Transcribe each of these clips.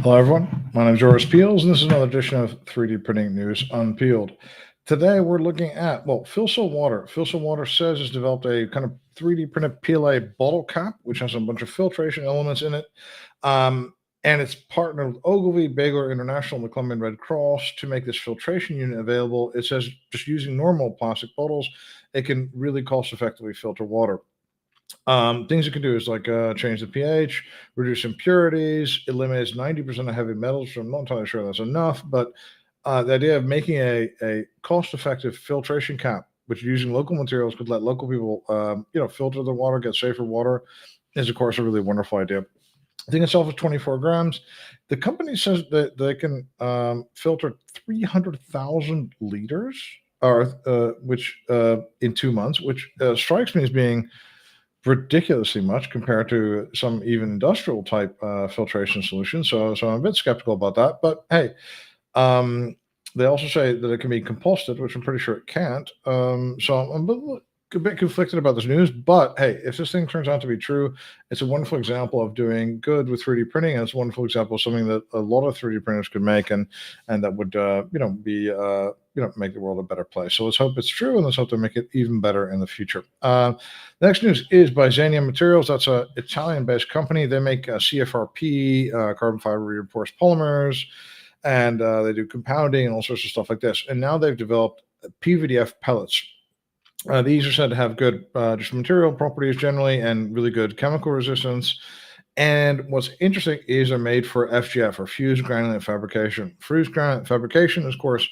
Hello, everyone. My name is Joris Peels, and this is another edition of 3D Printing News Unpeeled. Today, we're looking at, Filsa Water. Filsa Water says it's developed a kind of 3D printed PLA bottle cap, which has a bunch of filtration elements in it. And it's partnered with Ogilvy, Baylor International, and the Colombian Red Cross to make this filtration unit available. It says just using normal plastic bottles, it can really cost-effectively filter water. Things you can do is like change the pH, reduce impurities, eliminates 90% of heavy metals. So I'm not entirely sure that's enough, but the idea of making a cost-effective filtration cap, which using local materials could let local people, filter the water, get safer water, is of course a really wonderful idea. The thing itself is 24 grams. The company says that they can filter 300,000 liters, which in 2 months, which strikes me as being ridiculously much compared to some even industrial type filtration solutions. So I'm a bit skeptical about that. But hey, they also say that it can be composted, which I'm pretty sure it can't. So I'm a bit conflicted about this news. But hey, if this thing turns out to be true, it's a wonderful example of doing good with 3D printing, and it's a wonderful example of something that a lot of 3D printers could make, and that would make the world a better place. So let's hope it's true, and let's hope to make it even better in the future. The next news is by Xenia Materials. That's an Italian-based company. They make CFRP, carbon fiber reinforced polymers, and they do compounding and all sorts of stuff like this. And now they've developed PVDF pellets. These are said to have good just material properties generally and really good chemical resistance. And what's interesting is they're made for FGF, or fused granulate fabrication. Fused granulate fabrication is, of course,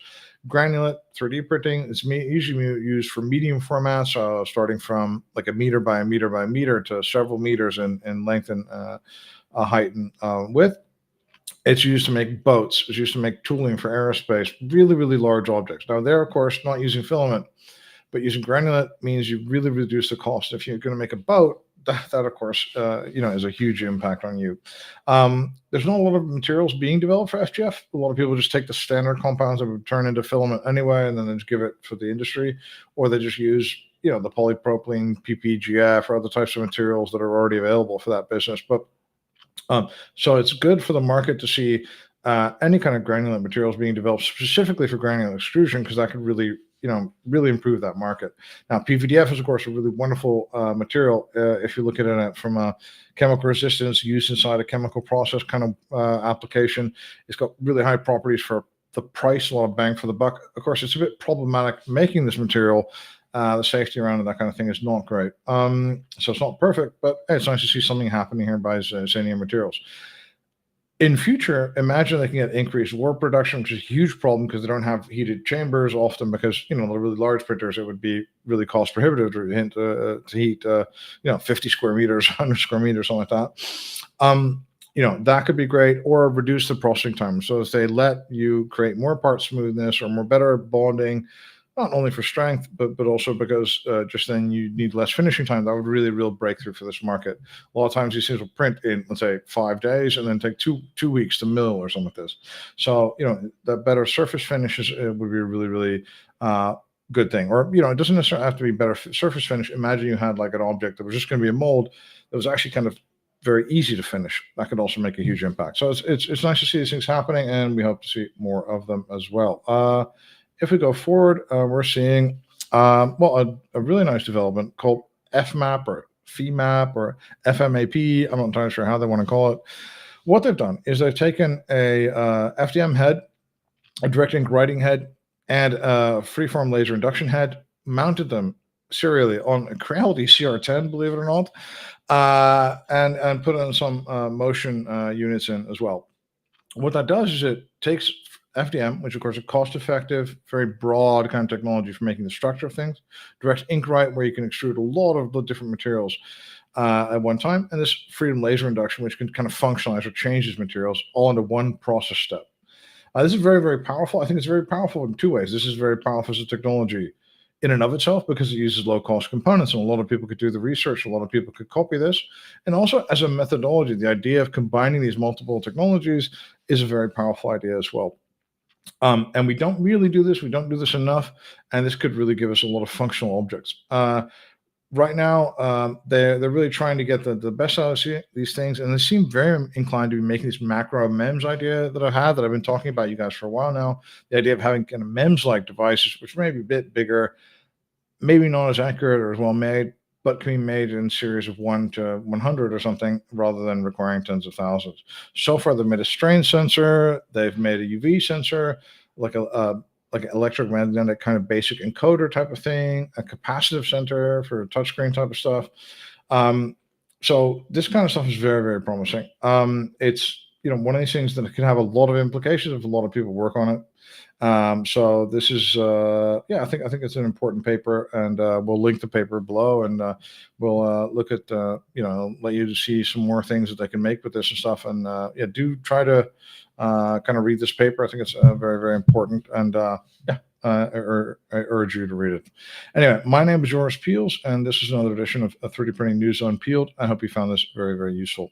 granulate 3D printing. It's usually used for medium formats, starting from like a meter by a meter by a meter to several meters in length and height and width. It's used to make boats. It's used to make tooling for aerospace, really, really large objects. Now, they're, of course, not using filament, but using granulate means you really reduce the cost. If you're going to make a boat, that of course, is a huge impact on you. There's not a lot of materials being developed for FGF. A lot of people just take the standard compounds that would turn into filament anyway, and then they just give it for the industry, or they just use, the polypropylene, PPGF, or other types of materials that are already available for that business. But so it's good for the market to see any kind of granulate materials being developed specifically for granular extrusion, because that could really improve that market. Now, PVDF is, of course, a really wonderful material if you look at it from a chemical resistance, used inside a chemical process kind of application. It's got really high properties for the price, a lot of bang for the buck. Of course, it's a bit problematic making this material. The safety around it, that kind of thing, is not great. So it's not perfect, but hey, it's nice to see something happening here by Xenia Materials. In future, imagine they can get increased warp production, which is a huge problem because they don't have heated chambers often, because, the really large printers, it would be really cost prohibitive to heat, 50 square meters, 100 square meters, something like that. That could be great, or reduce the processing time. So if they let you create more part smoothness or more better bonding, not only for strength, but also because just then you need less finishing time. That would really real breakthrough for this market. A lot of times these things will print in, let's say, 5 days and then take two weeks to mill or something like this. So, the better surface finishes would be a really, really good thing. Or, it doesn't necessarily have to be better surface finish. Imagine you had like an object that was just going to be a mold that was actually kind of very easy to finish. That could also make a huge impact. So it's nice to see these things happening, and we hope to see more of them as well. If we go forward, we're seeing a really nice development called FMAP or FMAP or FMAP. I'm not entirely sure how they want to call it. What they've done is they've taken a FDM head, a direct ink writing head, and a freeform laser induction head, mounted them serially on a Creality CR10, believe it or not, and put in some motion units in as well. What that does is it takes FDM, which of course is a cost-effective, very broad kind of technology for making the structure of things, direct ink write, where you can extrude a lot of the different materials at one time, and this freedom laser induction, which can kind of functionalize or change these materials all into one process step. This is very, very powerful. I think it's very powerful in two ways. This is very powerful as a technology in and of itself, because it uses low-cost components, and a lot of people could do the research, a lot of people could copy this. And also as a methodology, the idea of combining these multiple technologies is a very powerful idea as well. And we don't really do this. We don't do this enough, and this could really give us a lot of functional objects. right now, they're really trying to get the best out of these things, and they seem very inclined to be making this macro MEMS idea that I've been talking about you guys for a while now. The idea of having kind of MEMS like devices, which may be a bit bigger, maybe not as accurate or as well made, but can be made in series of 1 to 100 or something, rather than requiring tens of thousands. So far, they've made a strain sensor, they've made a UV sensor, like an electromagnetic kind of basic encoder type of thing, a capacitive sensor for touchscreen type of stuff. Um, so this kind of stuff is very, very promising. It's one of these things that can have a lot of implications if a lot of people work on it. So this is, yeah, I think it's an important paper, and we'll link the paper below, and we'll look at, let you see some more things that they can make with this and stuff. And yeah, do try to kind of read this paper. I think it's very, very important, and yeah, I urge you to read it. Anyway, my name is Joris Peels, and this is another edition of 3D Printing News Unpeeled. I hope you found this very, very useful.